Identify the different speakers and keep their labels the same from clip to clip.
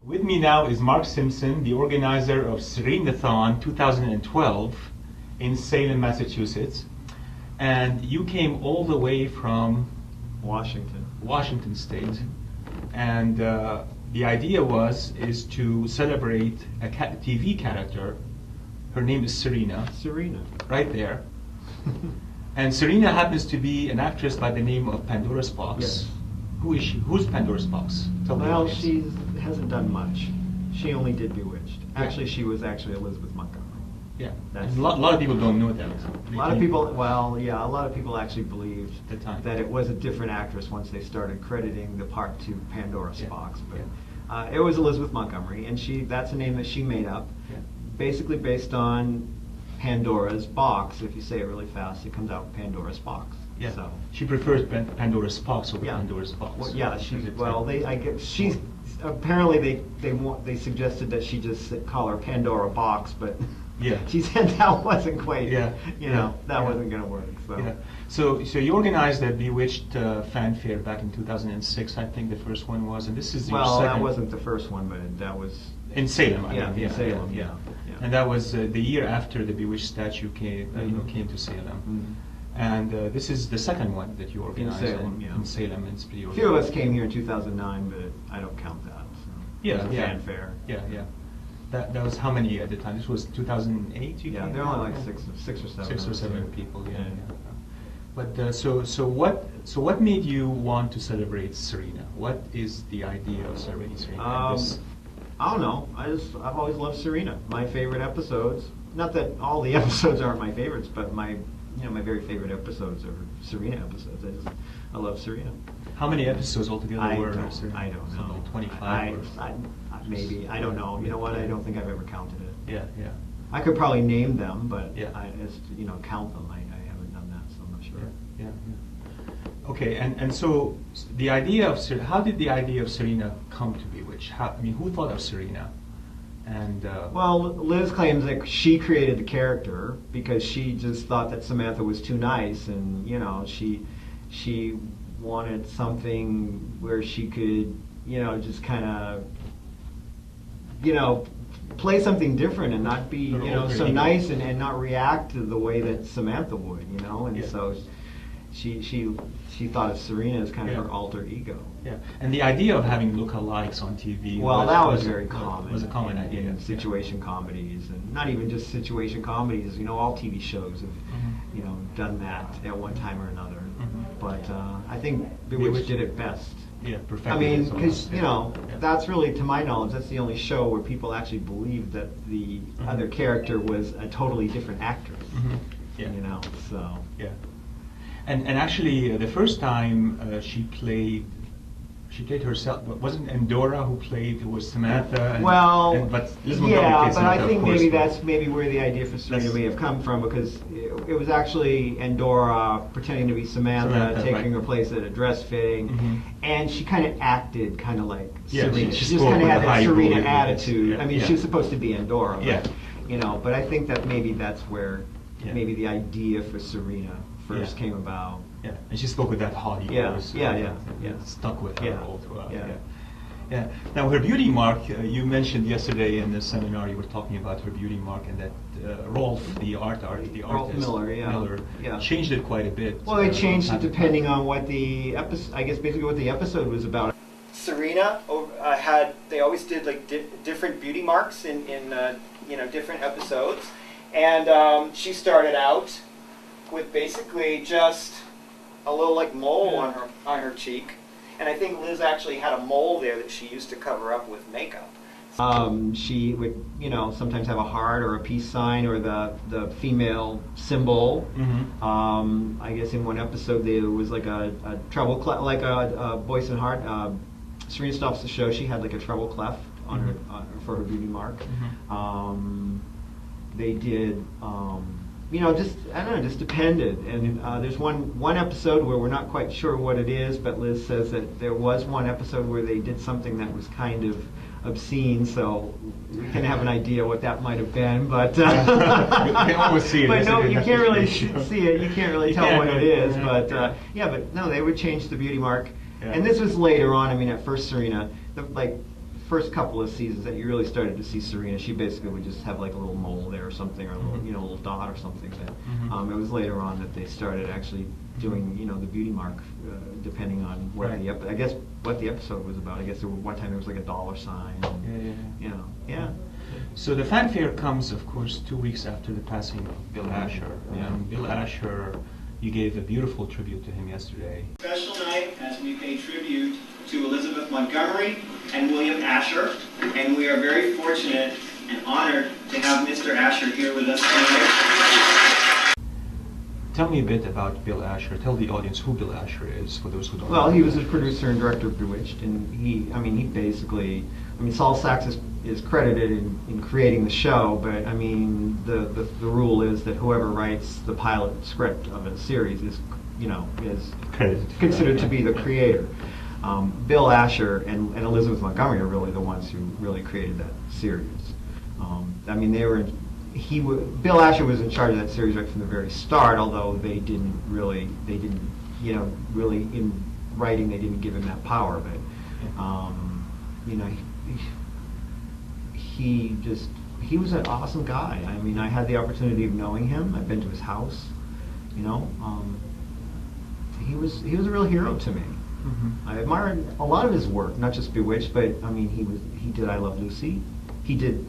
Speaker 1: With me now is Mark Simpson, the organizer of Serenathon 2012 in Salem, Massachusetts. And you came all the way from Washington State. And the idea is to celebrate a TV character. Her name is Serena.
Speaker 2: Serena.
Speaker 1: Right there. And Serena happens to be an actress by the name of Pandora's Box.
Speaker 2: Yes.
Speaker 1: Who is she? Who's Pandora's Box? Tell me.
Speaker 2: Well, she hasn't done much. She only did Bewitched. Actually, she was Elizabeth Montgomery.
Speaker 1: Yeah. A lot of people don't know that.
Speaker 2: A lot of people, a lot of people actually believed
Speaker 1: the time
Speaker 2: that it was a different actress once they started crediting the part to Pandora's Box. But
Speaker 1: Yeah.
Speaker 2: It was Elizabeth Montgomery, and that's a name that she made up, basically based on Pandora's box. If you say it really fast, it comes out Pandora's Box.
Speaker 1: Yeah.
Speaker 2: So
Speaker 1: she prefers Pandora's Box over Pandora's Box.
Speaker 2: Well, she's apparently they suggested that she just call her Pandora Box, but she said that wasn't quite. That wasn't going to work. So.
Speaker 1: So you organized the Bewitched fanfare back in 2006, I think the first one was, and this is your second.
Speaker 2: Well, that wasn't the first one, but that was
Speaker 1: in Salem.
Speaker 2: In Salem. Yeah.
Speaker 1: And that was the year after the Bewitched statue came to Salem.
Speaker 2: Mm-hmm.
Speaker 1: And this is the second one that you organized
Speaker 2: in Salem.
Speaker 1: In Salem, it's pretty.
Speaker 2: A few of us came here in 2009, but I don't count that. So. It was a fanfare.
Speaker 1: Yeah. That was how many at the time? This was 2008.
Speaker 2: There were only like six or seven.
Speaker 1: 6 or 7 people. Yeah. But so what made you want to celebrate Serena? What is the idea of celebrating Serena?
Speaker 2: I don't know. I've always loved Serena. My favorite episodes. Not that all the episodes aren't my favorites, but my very favorite episodes are Serena episodes. I love Serena.
Speaker 1: How many episodes altogether were?
Speaker 2: I don't know.
Speaker 1: Like 25
Speaker 2: maybe. I don't know. You know what? I don't think I've ever counted it.
Speaker 1: Yeah.
Speaker 2: I could probably name them, but count them. I haven't done that, so I'm not sure.
Speaker 1: Yeah. Okay, and so the idea of how did the idea of Serena come to Bewitched? Who thought of Serena? And
Speaker 2: well, Liz claims that she created the character because she just thought that Samantha was too nice, and she wanted something where she could just kind of play something different and not be so nice and not react to the way that Samantha would, and so she thought of Serena as kind of her alter ego.
Speaker 1: Yeah, and the idea of having lookalikes on TV
Speaker 2: was very common.
Speaker 1: Was a common idea
Speaker 2: in situation comedies, and not even just situation comedies. All TV shows have done that at one time or another. But I think Bewitched did it best.
Speaker 1: Yeah, perfectly.
Speaker 2: Because that's really, to my knowledge, that's the only show where people actually believed that the other character was a totally different actress. So.
Speaker 1: Yeah. And actually, the first time she played herself. Wasn't Endora who played? It was Samantha. But
Speaker 2: I think maybe that's where the idea for Serena may have come from, because it was actually Endora pretending to be Samantha taking her place at a dress fitting, and she kind of acted kind of like Serena. She just kind of had that Serena attitude. She was supposed to be Endora. But, but I think that maybe that's where maybe the idea for Serena first came about.
Speaker 1: Yeah, and she spoke with that haughty voice. Stuck with her all throughout. Yeah. Now her beauty mark, you mentioned yesterday in the seminar, you were talking about her beauty mark, and that Rolf, the artist, Miller, changed it quite a bit.
Speaker 2: Well, they changed it depending on what the episode. I guess basically what the episode was about. Serena they always did like different beauty marks in different episodes, and she started out with basically just a little like mole on her cheek, and I think Liz actually had a mole there that she used to cover up with makeup. She would sometimes have a heart or a peace sign or the female symbol. I guess in one episode there was like a treble clef, like a Boyce and Hart. Serena Stops the Show. She had like a treble clef on her for her beauty mark. they did, just I don't know, just depended. And there's one episode where we're not quite sure what it is, but Liz says that there was one episode where they did something that was kind of obscene, so we can have an idea what that might have been. But
Speaker 1: you can almost see it.
Speaker 2: But no, you can't really see
Speaker 1: it.
Speaker 2: it. You can't really tell what it is. But but no, they would change the beauty mark. Yeah. And this was later on. I mean, at first Serena, first couple of seasons that you really started to see Serena, she basically would just have like a little mole there or something, or a little, a little dot or something. But it was later on that they started actually doing, the beauty mark, depending on what I guess what the episode was about. I guess one time there was like a dollar sign. And,
Speaker 1: So the fanfare comes, of course, 2 weeks after the passing of Bill Asher.
Speaker 2: Yeah.
Speaker 1: And Bill Asher, you gave a beautiful tribute to him yesterday.
Speaker 2: Special night as we pay tribute to Elizabeth Montgomery and William Asher, and we are very fortunate and honored to have Mr. Asher here with us tonight.
Speaker 1: Tell me a bit about Bill Asher. Tell the audience who Bill Asher is, for those who don't know.
Speaker 2: Well, he was a producer and director of Bewitched, and he basically, Saul Sachs is credited in creating the show, but the rule is that whoever writes the pilot script of a series is considered to be the creator. Bill Asher and Elizabeth Montgomery are really the ones who really created that series. Bill Asher was in charge of that series right from the very start, although they didn't really in writing they didn't give him that power, but he was an awesome guy. I had the opportunity of knowing him. I've been to his house. He was a real hero to me. Mm-hmm. I admired a lot of his work, not just Bewitched, but he did I Love Lucy. He did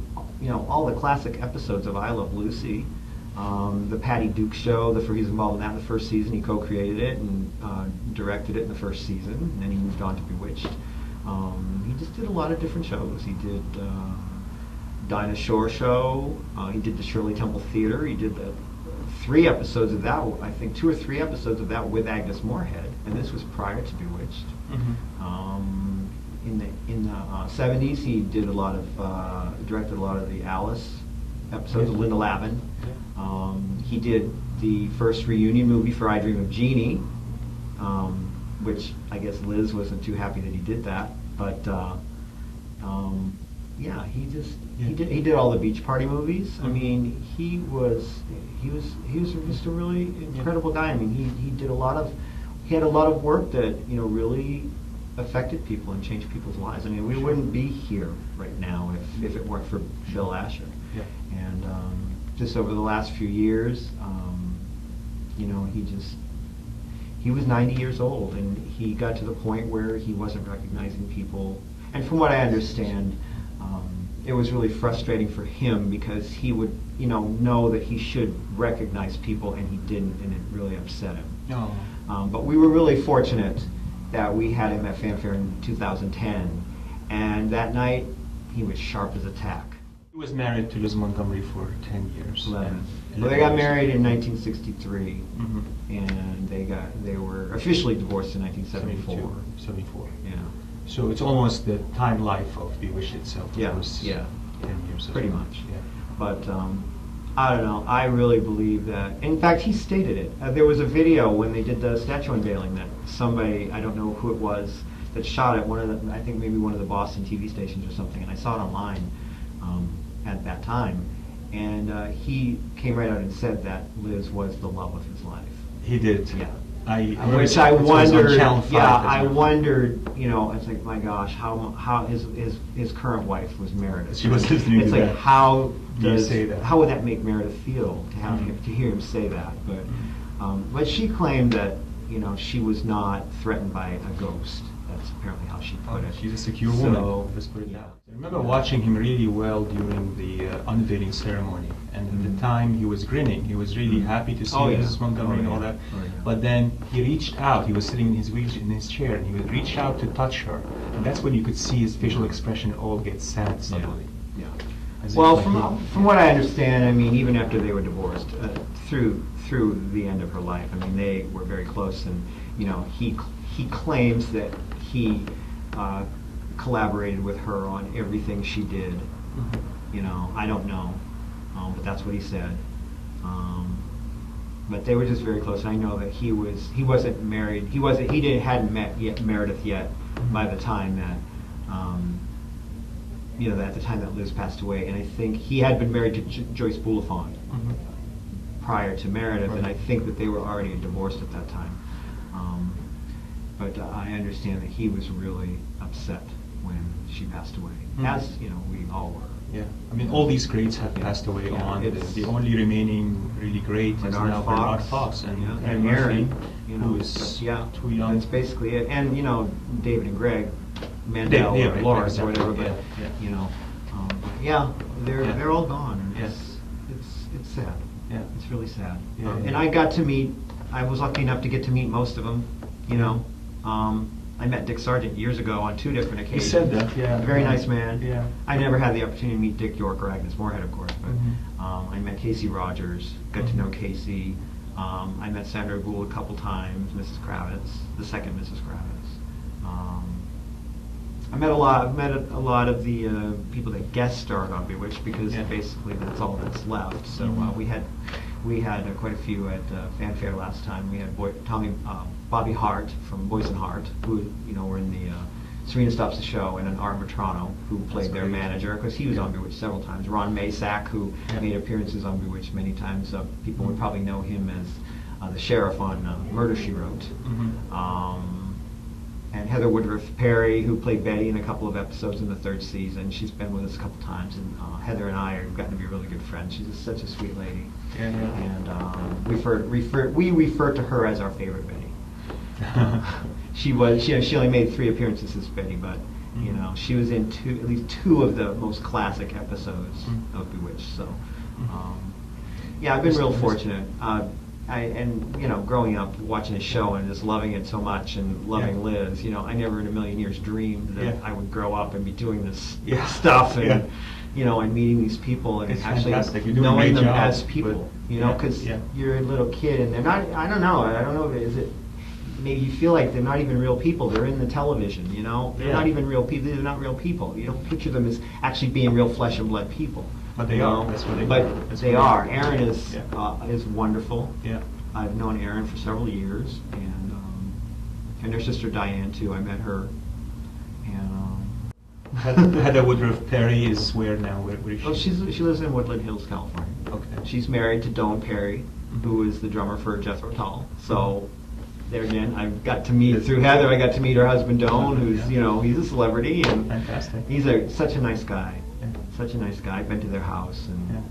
Speaker 2: all the classic episodes of I Love Lucy. The Patty Duke show, he's involved in that in the first season. He co-created it and directed it in the first season, and then he moved on to Bewitched. He just did a lot of different shows. He did Dinah Shore show. He did the Shirley Temple Theater. He did the 3 episodes of that, I think 2 or 3 episodes of that with Agnes Moorehead, and this was prior to Bewitched. Mm-hmm. In the 70s, he did directed a lot of the Alice episodes of Linda Lavin. He did the first reunion movie for I Dream of Jeannie, which I guess Liz wasn't too happy that he did that, but he did all the Beach Party movies. He was just a really incredible guy. He had a lot of work that really affected people and changed people's lives. We wouldn't be here right now if it weren't for Bill Asher.
Speaker 1: Yeah.
Speaker 2: And just over the last few years, he was 90 years old, and he got to the point where he wasn't recognizing people. And from what I understand, it was really frustrating for him because he would, know that he should recognize people and he didn't, and it really upset him.
Speaker 1: Oh.
Speaker 2: But we were really fortunate that we had him at Fanfare in 2010, and that night he was sharp as a tack.
Speaker 1: He was married to Liz Montgomery for 10 years.
Speaker 2: 11. Well, they got married in 1963, mm-hmm. and they were officially divorced in 1974.
Speaker 1: 74.
Speaker 2: Yeah.
Speaker 1: So it's almost the time life of Bewitched itself.
Speaker 2: Yeah.
Speaker 1: 10 years.
Speaker 2: Pretty much. Yeah. But I don't know. I really believe that. In fact, he stated it. There was a video when they did the statue unveiling that somebody, I don't know who it was, that shot at I think maybe one of the Boston TV stations or something, and I saw it online at that time. And he came right out and said that Liz was the love of his life.
Speaker 1: He did.
Speaker 2: Yeah.
Speaker 1: Which I wondered.
Speaker 2: I wondered. It's like, my gosh, how his current wife was Meredith.
Speaker 1: She was listening
Speaker 2: to
Speaker 1: that.
Speaker 2: It's like, how
Speaker 1: say that?
Speaker 2: How would that make Meredith feel to have
Speaker 1: mm-hmm.
Speaker 2: to hear him say that? But she claimed that she was not threatened by a ghost. That's apparently how she put it.
Speaker 1: She's a secure woman. Let's put it that way. I remember watching him really well during the unveiling ceremony, and at the time he was grinning. He was really happy to see Mrs. Montgomery and all that.
Speaker 2: Oh, yeah.
Speaker 1: But then he reached out. He was sitting in his chair, and he would reach out to touch her, and that's when you could see his facial expression all get sad suddenly.
Speaker 2: Yeah. Well, from what I understand, even after they were divorced, through the end of her life, they were very close, and he claims that he collaborated with her on everything she did. Mm-hmm. I don't know. but that's what he said. But they were just very close. I know that he wasn't married. Hadn't met Meredith yet by the time that at the time that Liz passed away. And I think he had been married to Joyce Bulifant prior to Meredith, and I think that they were already divorced at that time. But I understand that he was really upset when she passed away, as we all were.
Speaker 1: Yeah, I mean, all these greats have passed away on. The only remaining really great is now Bernard Fox and
Speaker 2: Aaron,
Speaker 1: who is too young.
Speaker 2: That's basically it. And David and Greg, Mandel, or Lawrence, or whatever. But they're all gone. And it's sad.
Speaker 1: Yeah,
Speaker 2: it's really sad.
Speaker 1: Yeah,
Speaker 2: and I was lucky enough to get to meet most of them. I met Dick Sargent years ago on 2 different occasions.
Speaker 1: You said that, yeah.
Speaker 2: Very nice man.
Speaker 1: Yeah.
Speaker 2: I never had the opportunity to meet Dick York or Agnes Moorehead, of course, but I met Casey Rogers, got to know Casey. I met Sandra Gould a couple times, Mrs. Kravitz, the second Mrs. Kravitz. I met a lot of the people that guest starred on Bewitched, because basically that's all that's left. So we had quite a few at Fanfare last time. We had Bobby Hart from Boyce and Hart, who were in the Serena Stops the Show, and then Art Matrano, who played their manager, because he was on Bewitched several times. Ron Masak, who made appearances on Bewitched many times. People would probably know him as the sheriff on Murder, She Wrote. And Heather Woodruff Perry, who played Betty in a couple of episodes in the 3rd season. She's been with us a couple times, and Heather and I have gotten to be really good friends. She's just such a sweet lady. And we refer to her as our favorite Betty. She only made 3 appearances as Betty, but she was in at least 2 of the most classic episodes of Bewitched. So I've been real fortunate. Growing up watching the show and just loving it so much and loving Liz, I never in a million years dreamed that I would grow up and be doing this stuff and and meeting these people and actually knowing them as people, because you're a little kid and they're not. I don't know. Is it? Maybe you feel like they're not even real people. They're in the television, They're not even real people. They're not real people. You don't picture them as actually being real flesh and blood people.
Speaker 1: But they are. That's what they are.
Speaker 2: But they are. Aaron is wonderful.
Speaker 1: Yeah.
Speaker 2: I've known Aaron for several years, and their sister Diane too. I met her. And
Speaker 1: Heather Woodruff Perry is where now? Where is she?
Speaker 2: She lives in Woodland Hills, California.
Speaker 1: Okay.
Speaker 2: She's married to Doan Perry, who is the drummer for Jethro Tull. So. There again, I got to meet through Heather. I got to meet her husband Doan, who's he's a celebrity and
Speaker 1: fantastic.
Speaker 2: He's such a nice guy, such a nice guy. I've been to their house and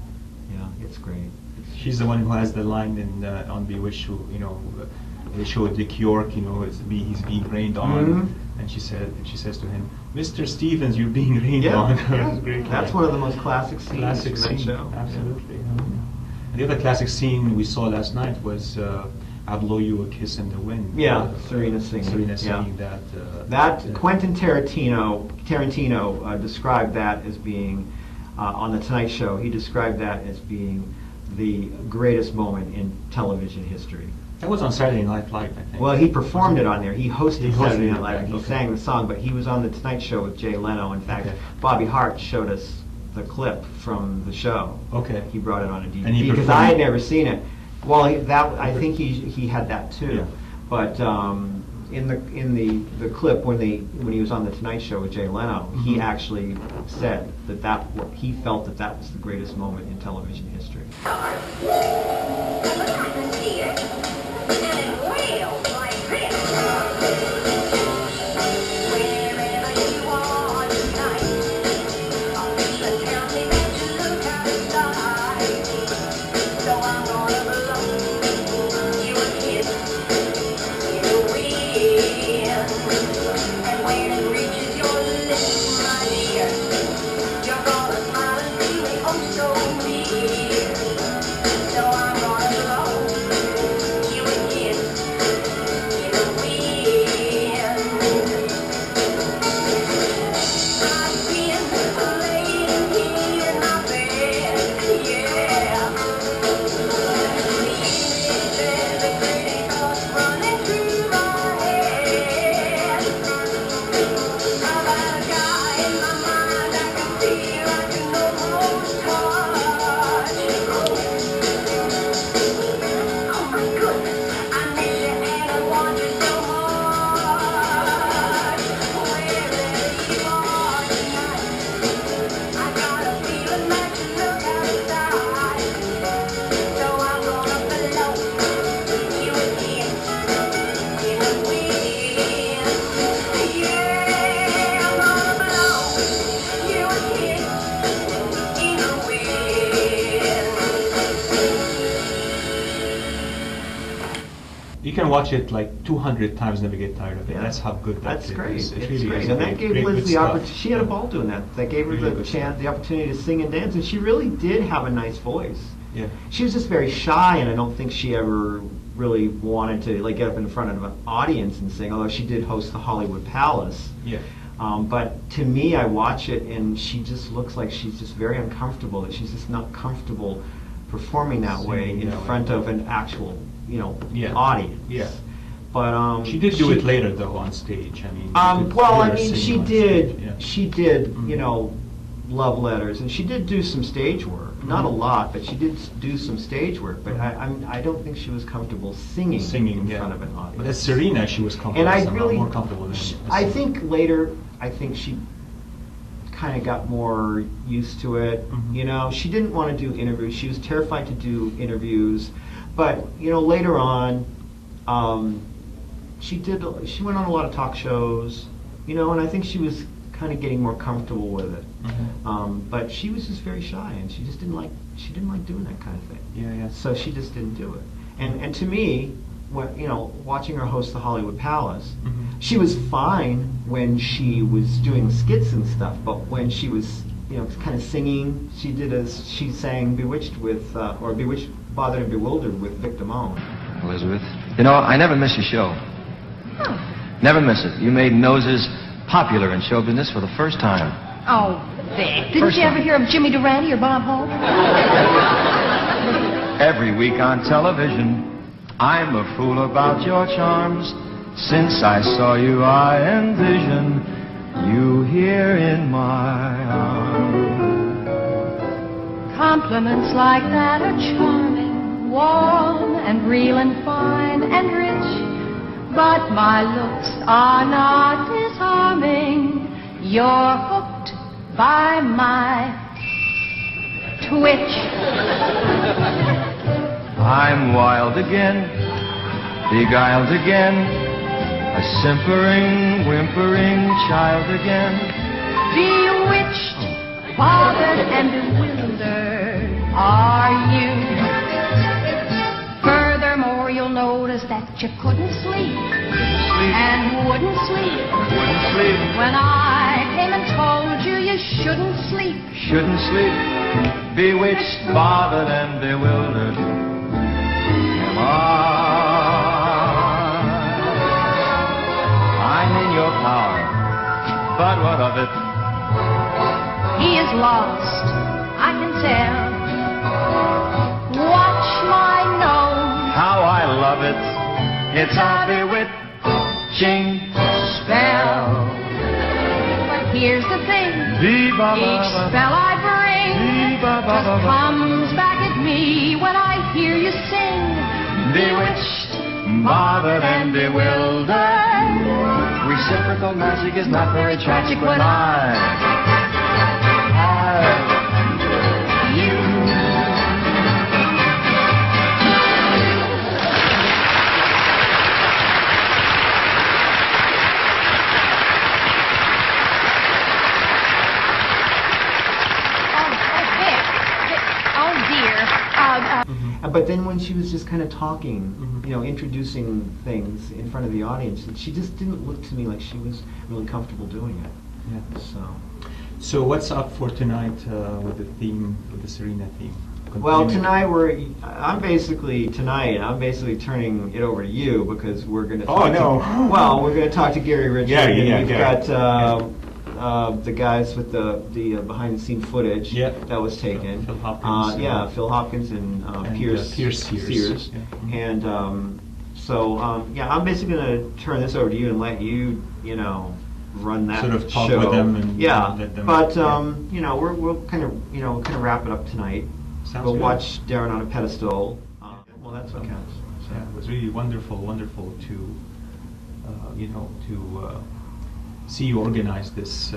Speaker 2: it's great.
Speaker 1: She's the one who has the line in on Bewitched, who they showed Dick York, he's being rained on, and she says to him, "Mr. Stevens, you're being rained on." That's great.
Speaker 2: That's one of the most classic scenes in that show.
Speaker 1: Absolutely. And the other classic scene we saw last night was. I'll blow you a kiss in the wind.
Speaker 2: Yeah, Serena singing
Speaker 1: that.
Speaker 2: Quentin Tarantino described that as being on the Tonight Show. He described that as being the greatest moment in television history.
Speaker 1: That was on Saturday Night Live, I think.
Speaker 2: Well, he performed it on there. He hosted Saturday Night Live. He sang the song, but he was on the Tonight Show with Jay Leno. In fact, Bobby Hart showed us the clip from the show.
Speaker 1: Okay.
Speaker 2: He brought it on a DVD because I had never seen it. Well, I think he had that too, but in the clip when he was on the Tonight Show with Jay Leno, he actually said that he felt that was the greatest moment in television history.
Speaker 1: can watch it like 200 times, never get tired of it.
Speaker 2: Yeah.
Speaker 1: That's how good that
Speaker 2: That's
Speaker 1: is.
Speaker 2: great.
Speaker 1: It
Speaker 2: It's
Speaker 1: really
Speaker 2: great.
Speaker 1: is
Speaker 2: And
Speaker 1: great,
Speaker 2: that gave
Speaker 1: great,
Speaker 2: Liz
Speaker 1: good
Speaker 2: the
Speaker 1: stuff.
Speaker 2: opportunity. She had a ball doing that. That gave her
Speaker 1: Really
Speaker 2: the
Speaker 1: good
Speaker 2: chance,
Speaker 1: stuff.
Speaker 2: the opportunity to sing and dance, and she really did have a nice voice.
Speaker 1: Yeah.
Speaker 2: She was just very shy, and I don't think she ever really wanted to like get up in front of an audience and sing. Although she did host the Hollywood Palace.
Speaker 1: Yeah.
Speaker 2: But to me, I watch it, and she just looks like she's just very uncomfortable. That she's just not comfortable performing that way
Speaker 1: Singing
Speaker 2: in
Speaker 1: that way.
Speaker 2: front of an actual,
Speaker 1: Yeah.
Speaker 2: audience.
Speaker 1: Yeah.
Speaker 2: But
Speaker 1: She did do it later though on stage. I mean. you could
Speaker 2: well,
Speaker 1: hear
Speaker 2: I
Speaker 1: her
Speaker 2: mean,
Speaker 1: sing
Speaker 2: she
Speaker 1: on
Speaker 2: did.
Speaker 1: stage, yeah.
Speaker 2: She did.
Speaker 1: Mhm.
Speaker 2: Love letters, and she did do some stage work. Not a
Speaker 1: Mhm.
Speaker 2: lot, but she did do some stage work. But I don't think she was comfortable singing
Speaker 1: Singing,
Speaker 2: in
Speaker 1: yeah.
Speaker 2: front of an audience.
Speaker 1: But as Serena, she was comfortable.
Speaker 2: And I
Speaker 1: somehow,
Speaker 2: really,
Speaker 1: more comfortable than.
Speaker 2: I think later, I think she kind of got more used to it.
Speaker 1: Mhm.
Speaker 2: She didn't want to do interviews. She was terrified to do interviews. But later on, she went on a lot of talk shows. And I think she was kind of getting more comfortable with it.
Speaker 1: Mhm.
Speaker 2: But she was just very shy, and she just didn't like doing that kind of thing.
Speaker 1: Yeah, yeah.
Speaker 2: So she just didn't do it. And to me, watching her host the Hollywood Palace,
Speaker 1: Mhm.
Speaker 2: she was fine when she was doing skits and stuff. But when she was, kind of singing, she sang "Bewitched" or "Bewitched, Bothered and Bewildered" with Vic Damone.
Speaker 3: Elizabeth, I never miss your show. Never miss it. You made noses popular in show business for the first time.
Speaker 4: Oh, Vic, didn't
Speaker 3: First
Speaker 4: you ever
Speaker 3: time.
Speaker 4: hear of Jimmy Durante or Bob Hope?
Speaker 3: Every week on television, I'm a fool about your charms. Since I saw you, I envision you here in my arms.
Speaker 4: Compliments like that are charming, warm and real and fine and rich. But my looks are not disarming. You're hooked by my twitch.
Speaker 3: I'm wild again, beguiled again, a simpering, whimpering child again.
Speaker 4: Bewitched, bothered and bewildered are you. Furthermore, you'll notice that you couldn't sleep and wouldn't sleep
Speaker 3: Wouldn't sleep,
Speaker 4: when I came and told you you shouldn't sleep.
Speaker 3: shouldn't sleep, bewitched, bothered and bewildered. Am I'm in your power, but what of it?
Speaker 4: He is lost, I can tell. Watch my nose.
Speaker 3: How I love it. It's a bewitching spell.
Speaker 4: But here's the thing.
Speaker 3: Viva
Speaker 4: Each spell I bring just comes back at me when I hear you sing.
Speaker 3: bewitched, bothered and bewildered. Reciprocal magic is not very tragic when I have you.
Speaker 4: Oh, dear.
Speaker 2: But then when she was just kind of talking,
Speaker 1: Mhm.
Speaker 2: introducing things in front of the audience, she just didn't look to me like she was really comfortable doing it.
Speaker 1: Yeah.
Speaker 2: So,
Speaker 1: So what's up for tonight with the theme, with the Serena theme?
Speaker 2: well,
Speaker 1: Continue.
Speaker 2: tonight I'm basically turning it over to you because we're going to.
Speaker 1: Oh, no.
Speaker 2: Well, we're going to talk to Gary Richard.
Speaker 1: Yeah,
Speaker 2: and
Speaker 1: yeah,
Speaker 2: we've
Speaker 1: Gary.
Speaker 2: got the guys with the behind-the-scene footage
Speaker 1: Yeah.
Speaker 2: that was taken.
Speaker 1: Phil Hopkins.
Speaker 2: Phil Hopkins and Pierce
Speaker 1: Sears. Yeah. Mhm.
Speaker 2: And I'm basically going to turn this over to you and let you, run that
Speaker 1: Sort of talk
Speaker 2: show.
Speaker 1: with them and
Speaker 2: yeah.
Speaker 1: let them-
Speaker 2: But
Speaker 1: yeah.
Speaker 2: we'll kind of wrap it up tonight.
Speaker 1: Sounds
Speaker 2: we'll
Speaker 1: good.
Speaker 2: watch Darren on a Pedestal. Well, that's what counts. So.
Speaker 1: Yeah, it was really wonderful to, see you organize this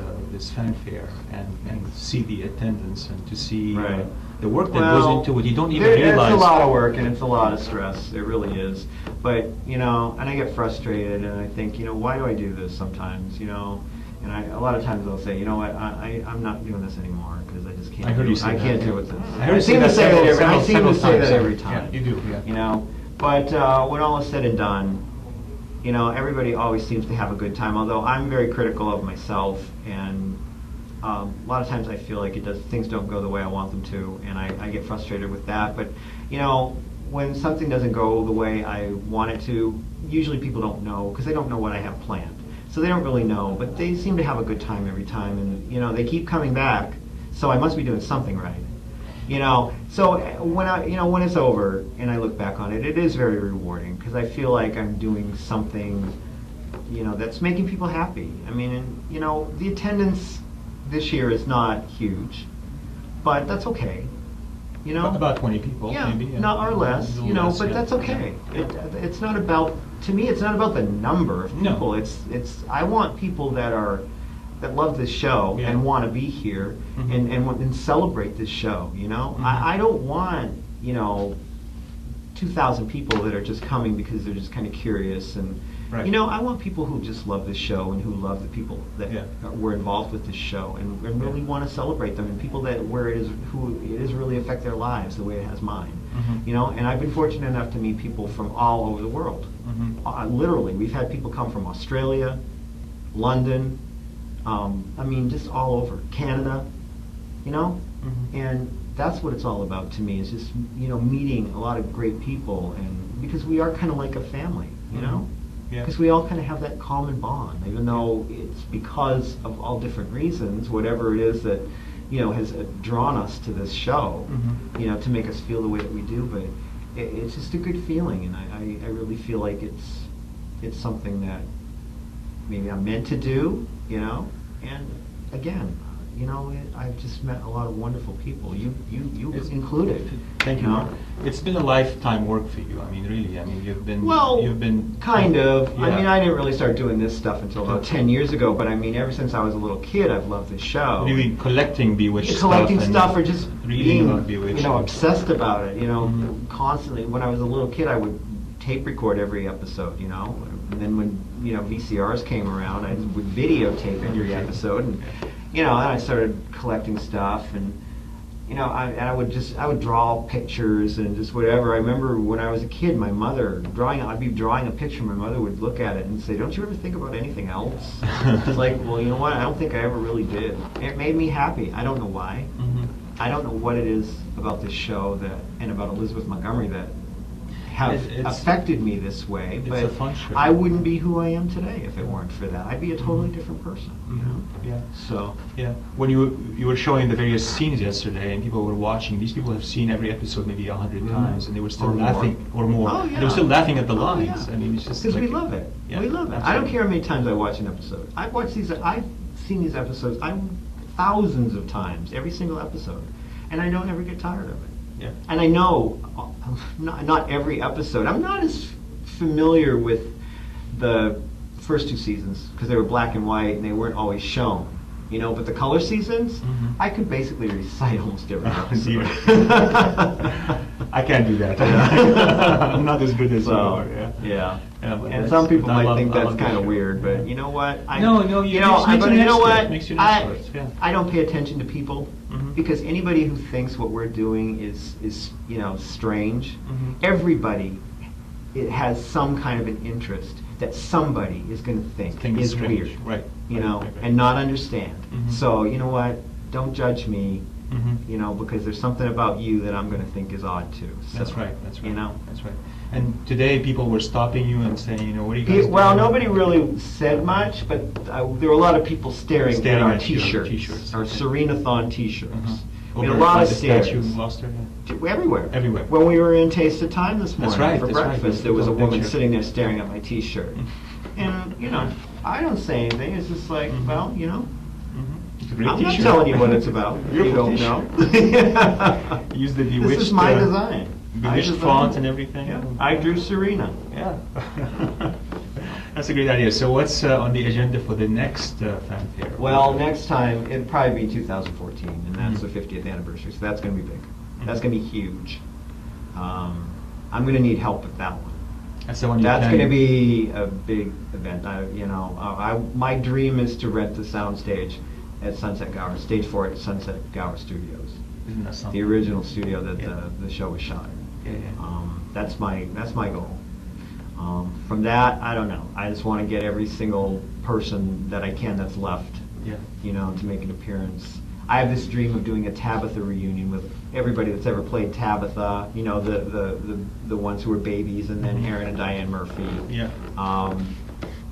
Speaker 1: fanfare and see the attendance and to see
Speaker 2: Right.
Speaker 1: the work that
Speaker 2: Well,
Speaker 1: goes into it. You don't even
Speaker 2: It's
Speaker 1: realize.
Speaker 2: a lot of work and it's a lot of stress. It really is. But and I get frustrated and I think, why do I do this sometimes? And a lot of times I'll say, you know what, I'm not doing this anymore because I just can't.
Speaker 1: I heard you say
Speaker 2: I
Speaker 1: that.
Speaker 2: can't do it.
Speaker 1: I heard you
Speaker 2: I
Speaker 1: say
Speaker 2: seem to
Speaker 1: that
Speaker 2: say that
Speaker 1: several
Speaker 2: every
Speaker 1: times.
Speaker 2: time.
Speaker 1: Yeah, you do. Yeah.
Speaker 2: But when all is said and done, you know, everybody always seems to have a good time. Although I'm very critical of myself, and a lot of times I feel like things don't go the way I want them to, and I get frustrated with that. But you know, when something doesn't go the way I want it to, usually people don't know because they don't know what I have planned. So they don't really know, but they seem to have a good time every time, and you know, they keep coming back. So I must be doing something right. You know, so when it's over and I look back on it, it is very rewarding because I feel like I'm doing something, you know, that's making people happy. I mean, and, you know, the attendance this year is not huge, but that's okay. You know,
Speaker 1: About 20 people,
Speaker 2: yeah,
Speaker 1: maybe.
Speaker 2: not or less. You know, but that's okay. It's not about, to me, it's not about the number of people.
Speaker 1: No.
Speaker 2: It's I want people that love this show and want to be here and celebrate this show. You know, I don't want, you know, 2,000 people that are just coming because they're just kind of curious and.
Speaker 1: Right.
Speaker 2: You know, I want people who just love this show and who love the people that were involved with this show and really want to celebrate them, and people that who it has really affect their lives the way it has mine. You know, and I've been fortunate enough to meet people from all over the world. Literally, we've had people come from Australia, London, I mean, just all over, Canada, you know, and that's what it's all about to me, is just, you know, meeting a lot of great people, and because we are kind of like a family, you know. Because we all kind of have that common bond, even though it's because of all different reasons, whatever it is that, you know, has drawn us to this show, you know, to make us feel the way that we do. But it's just a good feeling, and I really feel like it's something that maybe I'm meant to do, you know. And again, you know, I've just met a lot of wonderful people. You included.
Speaker 1: Thank you, Mark. It's been a lifetime work for you. I mean, really. I mean, you've been
Speaker 2: kind of.
Speaker 1: Yeah.
Speaker 2: I mean, I didn't really start doing this stuff until about 10 years ago. But I mean, ever since I was a little kid, I've loved this show.
Speaker 1: Really collecting Bewitched
Speaker 2: stuff, or just
Speaker 1: reading
Speaker 2: being,
Speaker 1: about Bewitched.
Speaker 2: you know, obsessed about it. You know, constantly. When I was a little kid, I would tape record every episode. You know, and then when, you know, VCRs came around, I would videotape every episode, and you know, then I started collecting stuff, and you know, I would draw pictures and just whatever. I remember when I was a kid, my mother I'd be drawing a picture, my mother would look at it and say, "Don't you ever think about anything else?" It's like, well, you know what? I don't think I ever really did. It made me happy. I don't know why. I don't know what it is about this show and about Elizabeth Montgomery that have affected me this way, but
Speaker 1: a fun show.
Speaker 2: I wouldn't be who I am today if it weren't for that. I'd be a totally different person. You know?
Speaker 1: Yeah.
Speaker 2: So.
Speaker 1: Yeah. When you were showing the various scenes yesterday, and people were watching, these people have seen every episode maybe 100 times, and they were still laughing, or more.
Speaker 2: Oh, yeah.
Speaker 1: They were still laughing at the lines.
Speaker 2: Yeah.
Speaker 1: I mean, it's just
Speaker 2: because
Speaker 1: like,
Speaker 2: we love it.
Speaker 1: Yeah,
Speaker 2: We love it.
Speaker 1: absolutely.
Speaker 2: I don't care how many times I watch an episode. I've seen these episodes thousands of times, every single episode, and I don't ever get tired of it.
Speaker 1: Yeah.
Speaker 2: And I know not every episode. I'm not as familiar with the first two seasons because they were black and white and they weren't always shown. You know, but the color seasons, I could basically recite almost every episode.
Speaker 1: I can't do that. I'm not as good as you are.
Speaker 2: Yeah.
Speaker 1: But
Speaker 2: And some people might think
Speaker 1: I
Speaker 2: that's
Speaker 1: love
Speaker 2: kind of
Speaker 1: that.
Speaker 2: weird, but you know what?
Speaker 1: You know what? Makes you an expert. Yeah.
Speaker 2: I don't pay attention to people because anybody who thinks what we're doing is you know, strange. Everybody, it has some kind of an interest that somebody is going to think is
Speaker 1: strange.
Speaker 2: weird,
Speaker 1: Right?
Speaker 2: You know,
Speaker 1: right.
Speaker 2: and not understand. So you know what? Don't judge me. You know, because there's something about you that I'm going to think is odd too. So,
Speaker 1: That's right.
Speaker 2: You know,
Speaker 1: that's right. And today people were stopping you and saying, you know, what are you guys doing?
Speaker 2: well, nobody really said much, but there were a lot of people staring at our
Speaker 1: at your
Speaker 2: T-shirts,
Speaker 1: T-shirts.
Speaker 2: our Serenathon T-shirts. We had a
Speaker 1: Over
Speaker 2: lot
Speaker 1: by
Speaker 2: of
Speaker 1: the
Speaker 2: stares.
Speaker 1: statue in Gloucester,
Speaker 2: Everywhere.
Speaker 1: Everywhere.
Speaker 2: When we were in Taste of Time this morning
Speaker 1: right,
Speaker 2: for
Speaker 1: that's right.
Speaker 2: breakfast, there was a woman
Speaker 1: Picture.
Speaker 2: sitting there staring at my T-shirt. And, you know, I don't say anything. It's just like, well, you know,
Speaker 1: It's a great
Speaker 2: I'm not
Speaker 1: T-shirt.
Speaker 2: telling you what it's about. You
Speaker 1: Beautiful
Speaker 2: don't
Speaker 1: T-shirt.
Speaker 2: know.
Speaker 1: Use the Bewitched.
Speaker 2: This is my design.
Speaker 1: Bewitched font and everything.
Speaker 2: Yeah. I drew Serena.
Speaker 1: Yeah. That's a great idea. So what's on the agenda for the next fanfare?
Speaker 2: Well, next time, it'll probably be 2014, and that's the 50th anniversary, so that's going to be big. That's going to be huge. I'm going to need help with that one.
Speaker 1: That's the one.
Speaker 2: That's going to be a big event. My dream is to rent the soundstage at Sunset Gower, stage 4 at Sunset Gower Studios,
Speaker 1: Isn't that something?
Speaker 2: the original studio that the show was shot in.
Speaker 1: Yeah, yeah.
Speaker 2: That's my goal. From that, I don't know. I just want to get every single person that I can that's left,
Speaker 1: Yeah.
Speaker 2: to make an appearance. I have this dream of doing a Tabitha reunion with everybody that's ever played Tabitha. The ones who were babies, and then Aaron and Diane Murphy.
Speaker 1: Yeah.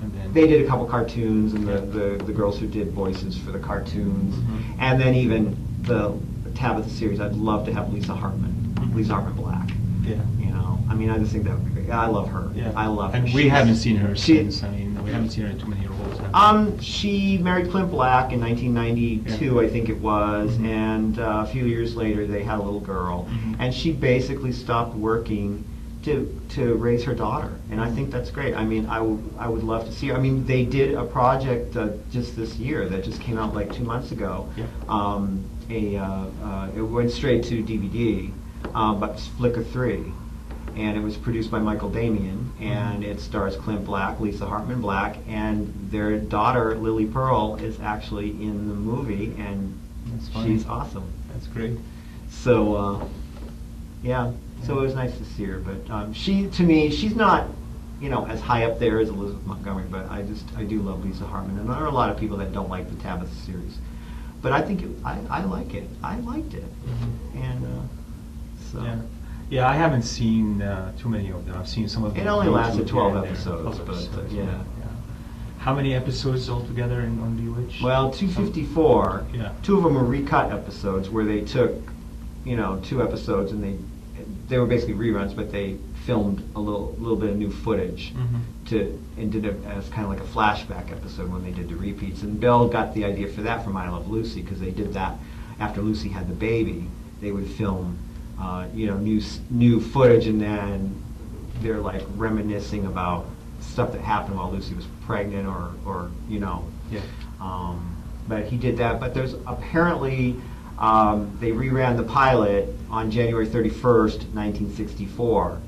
Speaker 1: And then
Speaker 2: They did a couple cartoons, and the girls who did voices for the cartoons, and then even the Tabitha series. I'd love to have Lisa Hartman Black.
Speaker 1: Yeah.
Speaker 2: I mean, I just think that would be great. I love her.
Speaker 1: Yeah.
Speaker 2: I love her.
Speaker 1: And we
Speaker 2: She's-
Speaker 1: haven't seen her
Speaker 2: she-
Speaker 1: since. I mean, we haven't seen her in too many roles. have we?
Speaker 2: She married Clint Black in 1992,
Speaker 1: Yeah.
Speaker 2: I think it was,
Speaker 1: Mhm.
Speaker 2: and a few years later they had a little girl,
Speaker 1: Mhm.
Speaker 2: and she basically stopped working to raise her daughter, and I think that's great. I mean, I would love to see her. I mean, they did a project just this year that just came out like 2 months ago.
Speaker 1: Yeah.
Speaker 2: It went straight to DVD, but it's Flicker 3. And it was produced by Michael Damian, and it stars Clint Black, Lisa Hartman Black, and their daughter, Lily Pearl, is actually in the movie, and
Speaker 1: That's funny.
Speaker 2: she's awesome.
Speaker 1: That's great.
Speaker 2: So, yeah, so it was nice to see her, but to me, she's not, as high up there as Elizabeth Montgomery, but I do love Lisa Hartman, and there are a lot of people that don't like the Tabitha series, but I think I like it. I liked it, and so.
Speaker 1: Yeah. Yeah, I haven't seen too many of them. I've seen some of them.
Speaker 2: It only
Speaker 1: on
Speaker 2: lasted
Speaker 1: YouTube
Speaker 2: 12
Speaker 1: here and there.
Speaker 2: episodes,
Speaker 1: 12
Speaker 2: but,
Speaker 1: episodes,
Speaker 2: yeah.
Speaker 1: How many episodes altogether on Bewitched?
Speaker 2: Well, 254.
Speaker 1: Yeah.
Speaker 2: 2 of them were recut episodes where they took, 2 episodes and they were basically reruns, but they filmed a little bit of new footage and did it as kind of like a flashback episode when they did the repeats. And Bill got the idea for that from I Love Lucy, because they did that after Lucy had the baby. They would film, new footage, and then they're like reminiscing about stuff that happened while Lucy was pregnant, or.
Speaker 1: Yeah.
Speaker 2: But he did that. But there's apparently they reran the pilot on January 31st, 1964,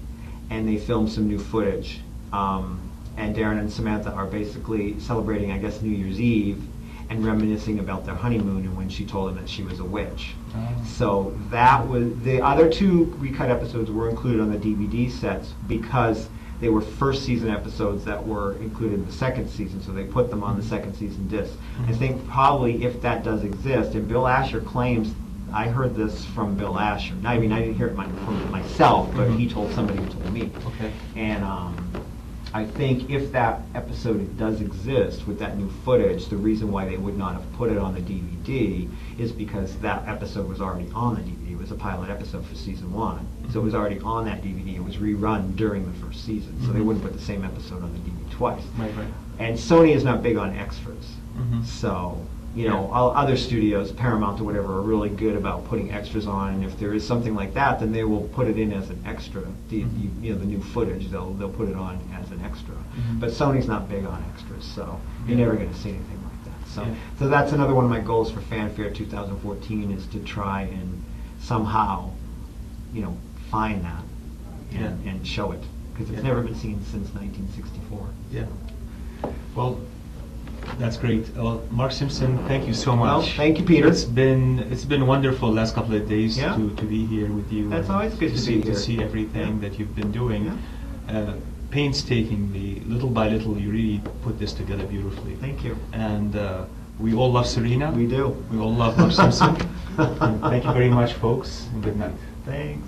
Speaker 2: and they filmed some new footage. And Darren and Samantha are basically celebrating, I guess, New Year's Eve, and reminiscing about their honeymoon and when she told him that she was a witch.
Speaker 1: Oh.
Speaker 2: So that was the other 2 recut episodes were included on the DVD sets because they were first season episodes that were included in the second season, so they put them on the second season disc. I think probably if that does exist, and Bill Asher claims, I heard this from Bill Asher. I mean, I didn't hear it from myself, but he told somebody who told me.
Speaker 1: Okay.
Speaker 2: And I think if that episode does exist with that new footage, the reason why they would not have put it on the DVD is because that episode was already on the DVD. It was a pilot episode for season 1. So it was already on that DVD. It was rerun during the first season. So they wouldn't put the same episode on the DVD twice.
Speaker 1: Right.
Speaker 2: And Sony is not big on extras. So,
Speaker 1: Yeah.
Speaker 2: all other studios, Paramount or whatever, are really good about putting extras on. And if there is something like that, then they will put it in as an extra. The new footage, they'll put it on as an extra. But Sony's not big on extras, so you're never going to see anything like that. So,
Speaker 1: Yeah.
Speaker 2: so that's another one of my goals for Fanfare 2014 is to try and somehow, find that and show it, because it's
Speaker 1: Yeah.
Speaker 2: never been seen since 1964.
Speaker 1: Yeah. Well, that's great. Mark Simpson, thank you so much.
Speaker 2: Well, thank you, Peter.
Speaker 1: It's been wonderful the last couple of days
Speaker 2: Yeah.
Speaker 1: to be here with you.
Speaker 2: That's
Speaker 1: and
Speaker 2: always good to
Speaker 1: see,
Speaker 2: be here.
Speaker 1: To see everything
Speaker 2: Yeah.
Speaker 1: that you've been doing. Painstakingly, little by little, you really put this together beautifully.
Speaker 2: Thank you.
Speaker 1: And we all love Serena.
Speaker 2: We do.
Speaker 1: We all love Mark Simpson. And thank you very much, folks, and good night.
Speaker 2: Thanks.